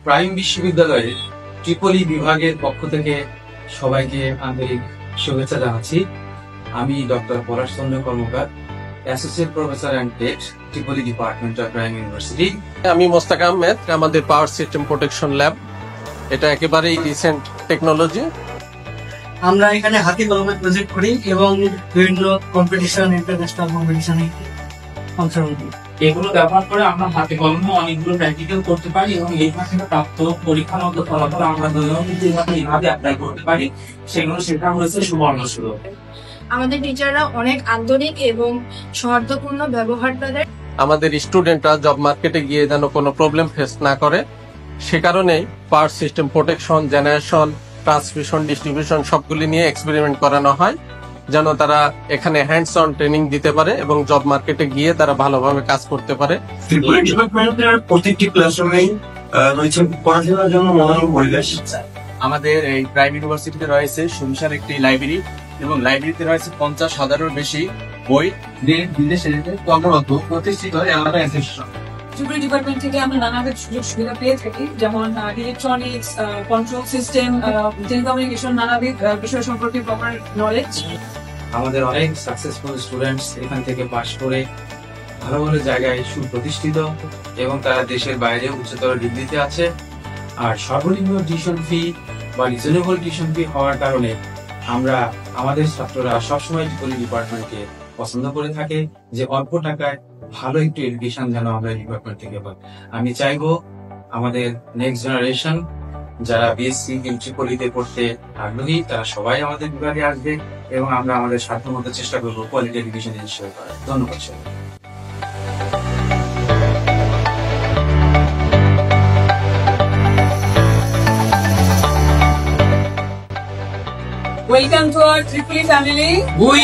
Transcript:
Prime বিশ্ববিদ্যালয়ের Tripoli বিভাগের পক্ষ থেকে সবাইকে আন্তরিক শুভেচ্ছা জানাচ্ছি। আমি doctor Palash Chandra Karmakar, associate professor and TET, Tripoli department of prime university. আমি মোস্তাক আহমেদ, আমাদের পাওয়ার সিস্টেম প্রোটেকশন ল্যাব, এটা একেবারেই রিসেন্ট টেকনোলজি। আমরা এখানে হাতে কলমে প্রজেক্ট করি এবং বিভিন্ন কম্পিটিশন, ইন্টারন্যাশনাল কম্পিটিশনে অংশগ্রহণ করি। এগুলো ব্যবহার করে আমরা হাতে কলমে অনেকগুলো প্র্যাকটিক্যাল করতে পারি এবং এই থেকে প্রাপ্ত পরীক্ষাগত ফলাফল আমরা দৈনন্দিন জীবনে এইভাবে অ্যাপ্লাই করতে পারি। সেগুলো শেখা হয়েছে সুবর্ণ সুযোগ। আমাদের টিচাররা অনেক আন্তরিক এবং সৌহার্দ্যপূর্ণ ব্যবহার তাদের। আমাদের স্টুডেন্টরা জব মার্কেটে গিয়ে যেন কোনো প্রবলেম ফেস না করে, সে কারণেই power system protection, generation, transmission, distribution সবগুলি নিয়ে এক্সপেরিমেন্ট করানো হয়, যেন তারা এখানে হ্যান্ডস অন ট্রেনিং দিতে পারে এবং জব মার্কেটে গিয়ে তারা ভালোভাবে কাজ করতে পারে। ট্রিপলি ডিপার্টমেন্টের প্রত্যেকটি ক্লাসরুমেই রয়েছে পড়াশোনার জন্য মনোরম পরিবেশ। আমাদের এই প্রাইম ইউনিভার্সিটিতে রয়েছে সুবিশাল একটি লাইব্রেরি এবং লাইব্রেরিতে রয়েছে 50,000-এরও বেশি বই। বিদেশে কর্মরত প্রতিষ্ঠিত আলাদা ইনস্টিটিউশন। ট্রিপলি ডিপার্টমেন্ট থেকে আমরা নানাবিধ সুযোগ সুবিধা পেয়ে থাকি, যেমন ইলেকট্রনিক্স, কন্ট্রোল সিস্টেম, টেলিকমিউনিকেশন, নানাবিধ বিষয় সম্পর্কে প্রপার নলেজ। আমাদের অনেক সাকসেসফুল স্টুডেন্টস এখান থেকে পাশ করে ভালো ভালো জায়গায় সুপ্রতিষ্ঠিত এবং তারা দেশের বাইরে উচ্চতর ডিগ্রিতে আছে। আর সর্বনিম্ন টিউশন ফি বা রিজনেবল টিউশন ফি হওয়ার কারণে আমরা আমাদের ছাত্ররা সবসময় ট্রিপলি ডিপার্টমেন্টকে পছন্দ করে থাকে, যে অল্প টাকায় ভালো একটু এডুকেশন যেন আমরা ডিপার্টমেন্ট থেকে পাই। আমি চাইবো আমাদের নেক্সট জেনারেশন যারা বিএসসি ট্রিপলিতে পড়তে আগ্রহী তারা সবাই আমাদের বিভাগে আসবে এবং আমরা আমাদের সাধ্যমতো চেষ্টা করবো কোয়ালিটি এডুকেশন ইনশিওর করার। ধন্যবাদ সবাই। Welcome to our Tripoli family. We